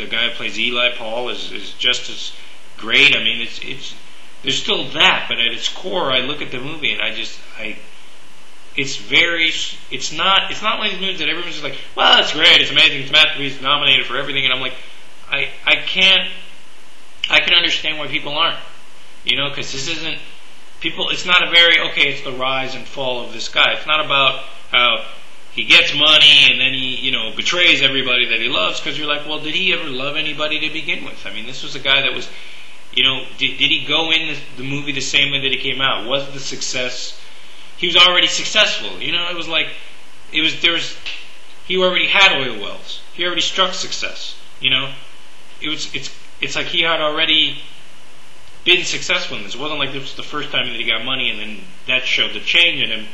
the guy who plays Eli Paul is just as great. I mean, it's there's still that, but at its core, I look at the movie and it's not one of these movies that everyone's just like, well, it's great, it's amazing, it's a masterpiece, it's nominated for everything, and I'm like, I can understand why people aren't, because this isn't people. It's not a very it's the rise and fall of this guy. It's not about how he gets money and then he betrays everybody that he loves, because you're like, well, did he ever love anybody to begin with? I mean, this was a guy that was, did he go in the movie the same way that he came out? Was the success? He was already successful. It was like he already had oil wells. He already struck success. It's like he had already been successful in this. It wasn't like this was the first time that he got money and then that showed the change in him.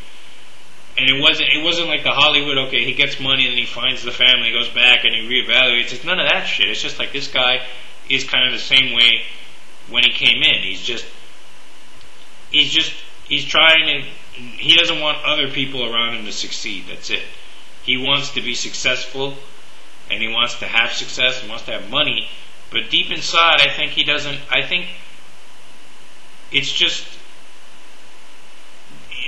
And it wasn't like the Hollywood, okay, he gets money and then he finds the family, goes back and he reevaluates. It's none of that shit. It's just like this guy is kind of the same way when he came in. He's trying to, he doesn't want other people around him to succeed. That's it. He wants to be successful and he wants to have success and wants to have money. But deep inside, I think it's just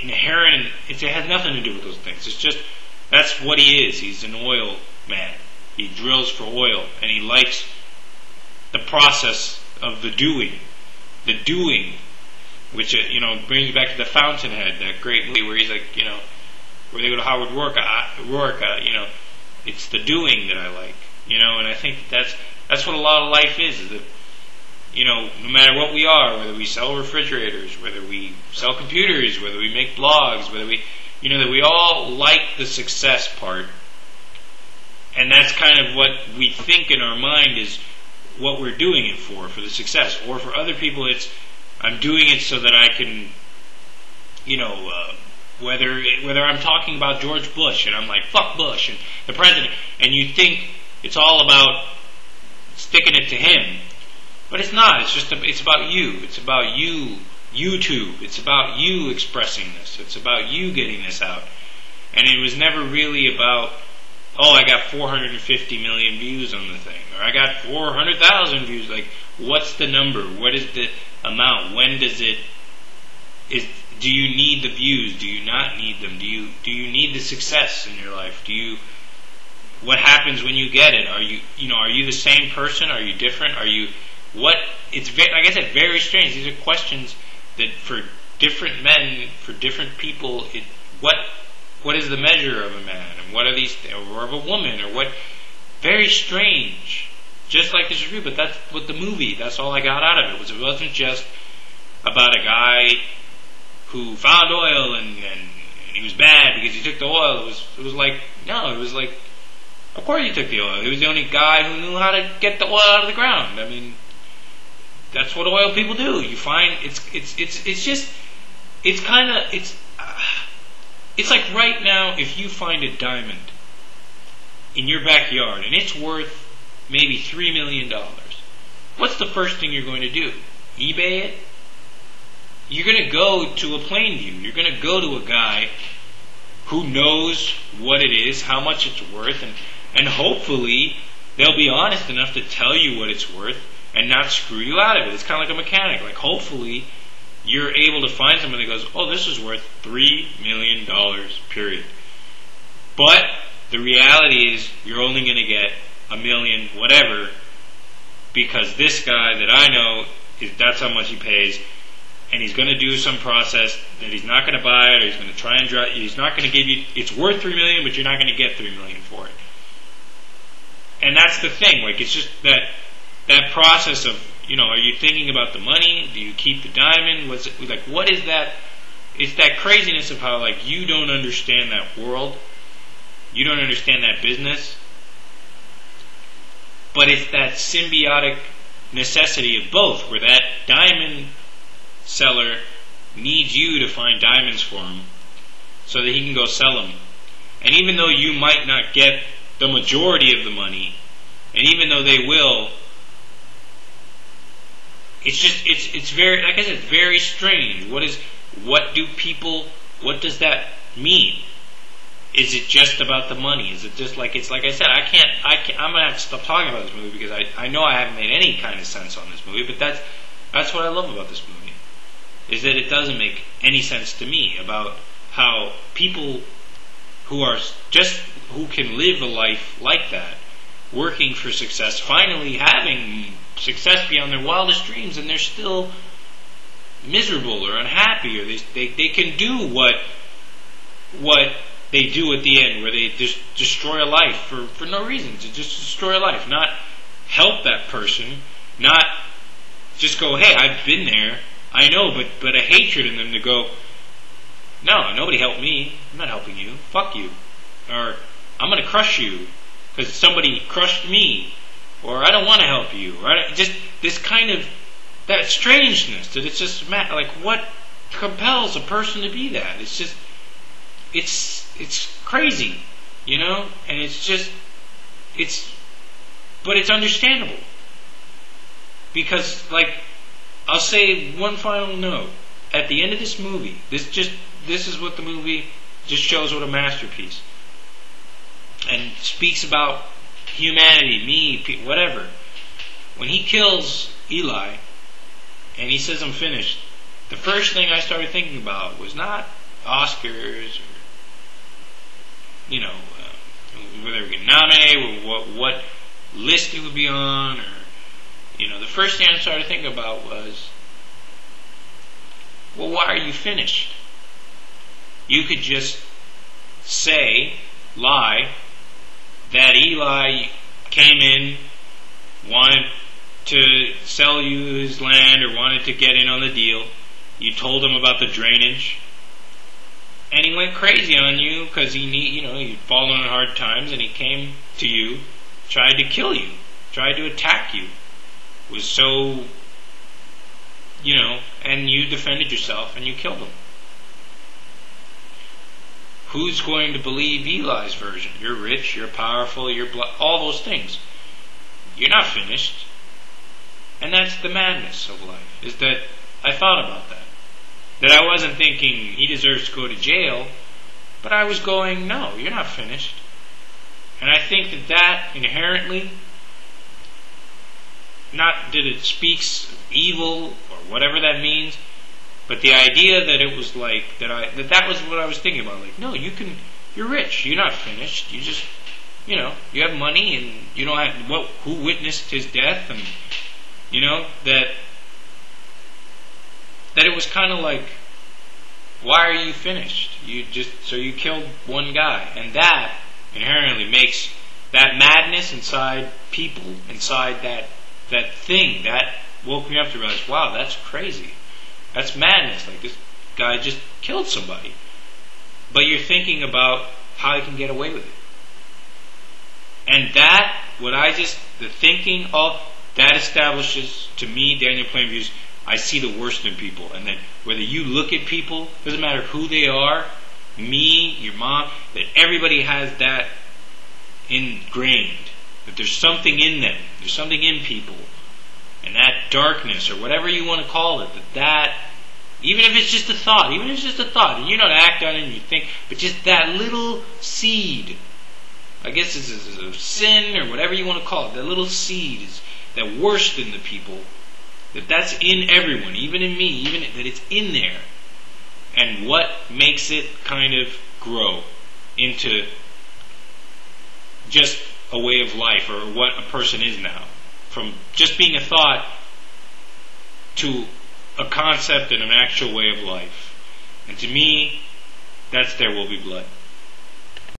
inherent. It has nothing to do with those things. It's just, that's what he is. He's an oil man. He drills for oil and he likes the process of the doing, which brings you back to The Fountainhead, that great movie where he's like, where they go to Howard Rourke, it's the doing that I like, and I think that's what a lot of life is that, no matter what we are, whether we sell refrigerators, whether we sell computers, whether we make blogs, whether we, that we all like the success part, and that's kind of what we think in our mind is what we're doing it for the success. Or for other people, it's, I'm doing it so that I can, whether I'm talking about George Bush and I'm like, fuck Bush and the president, and you think it's all about sticking it to him, but it's not. It's about you. It's about you, YouTube. It's about you expressing this. It's about you getting this out. And it was never really about, I got 450 million views on the thing, or I got 400,000 views. Like, what's the number? What is the amount? When does it? Do you need the views? Do you not need them? Do you need the success in your life? What happens when you get it? Are you the same person? Are you different? It's like I said, very strange. These are questions that for different men, for different people, what is the measure of a man, and what are these, or of a woman, or what? Very strange. Just like this review, but that's what the movie. That's all I got out of it. It wasn't just about a guy who found oil and he was bad because he took the oil. It was like, no, it was like, of course he took the oil. He was the only guy who knew how to get the oil out of the ground. I mean, that's what oil people do. You find it's like right now, if you find a diamond in your backyard and it's worth maybe $3 million, what's the first thing you're going to do? eBay it? You're going to go to a Plainview. You're going to go to a guy who knows what it is, how much it's worth, and hopefully they'll be honest enough to tell you what it's worth and not screw you out of it. It's kind of like a mechanic. Like, hopefully you're able to find someone that goes, this is worth $3 million, period. But the reality is you're only going to get $1 million, whatever, because this guy that I know, that's how much he pays, and he's going to do some process that he's not going to buy it, or he's going to try and drive. He's not going to give you, it's worth $3 million, but you're not going to get $3 million for it. And that's the thing. Like, it's just that process of, are you thinking about the money? Do you keep the diamond? What is that? It's that craziness of how, like, you don't understand that world. You don't understand that business. But it's that symbiotic necessity of both, where that diamond seller needs you to find diamonds for him so that he can go sell them. And even though you might not get the majority of the money, and even though they will, it's very, like I said, very strange. What does that mean? is it just about the money? Is it just like, it's like I said, I'm gonna have to stop talking about this movie because I know I haven't made any kind of sense on this movie, but that's what I love about this movie, is that it doesn't make any sense to me about how people who can live a life like that, working for success, finally having success beyond their wildest dreams, and they're still miserable or unhappy, or they can do what they do at the end, where they just destroy a life for no reason, to just destroy a life, not help that person, not just go, hey, I've been there, I know, but a hatred in them to go, no, nobody helped me, I'm not helping you, fuck you, or I'm going to crush you because somebody crushed me, or I don't want to help you, or just this kind of, that strangeness, that it's just, like, what compels a person to be that? It's just, it's crazy, you know, and but it's understandable, because, like, I'll say one final note, at the end of this movie, this is what the movie just shows, what a masterpiece, and speaks about humanity, me, whatever. When he kills Eli, and he says, I'm finished, the first thing I started thinking about was not Oscars, or, you know, whether we get nominated, or what list it would be on, or, you know, the first thing I started thinking about was, well, why are you finished? You could just lie, that Eli came in, wanted to sell you his land, or wanted to get in on the deal. You told him about the drainage, and he went crazy on you because he'd fallen on hard times, and he came to you, tried to kill you, tried to attack you, was so, and you defended yourself and you killed him. Who's going to believe Eli's version? You're rich, you're powerful, all those things. You're not finished. And that's the madness of life, is that I thought about that. That I wasn't thinking he deserves to go to jail, but I was going, no, you're not finished. And I think that inherently, not that it speaks evil or whatever that means, but the idea that it was like, that was what I was thinking about. Like, no, you're rich, you're not finished, you just, you have money, and you don't have, who witnessed his death, and, that it was kind of like, why are you finished? So you killed one guy, and that inherently makes that madness inside people, inside that thing, that woke me up to realize, wow, that's crazy. That's madness. Like, this guy just killed somebody. But you're thinking about how he can get away with it. And that, the thinking of, that establishes, to me, Daniel Plainview's, I see the worst in people. And then whether you look at people, doesn't matter who they are, me, your mom, that everybody has that ingrained. That there's something in them. There's something in people. And that darkness, or whatever you want to call it, that even if it's just a thought, and you don't act on it and you think, but just that little seed, I guess this is a sin, or whatever you want to call it, that little seed is that worst in the people, that's in everyone, even in me, even that it's in there. And what makes it kind of grow into just a way of life, or what a person is now. From just being a thought to a concept and an actual way of life. And to me, that's There Will Be Blood.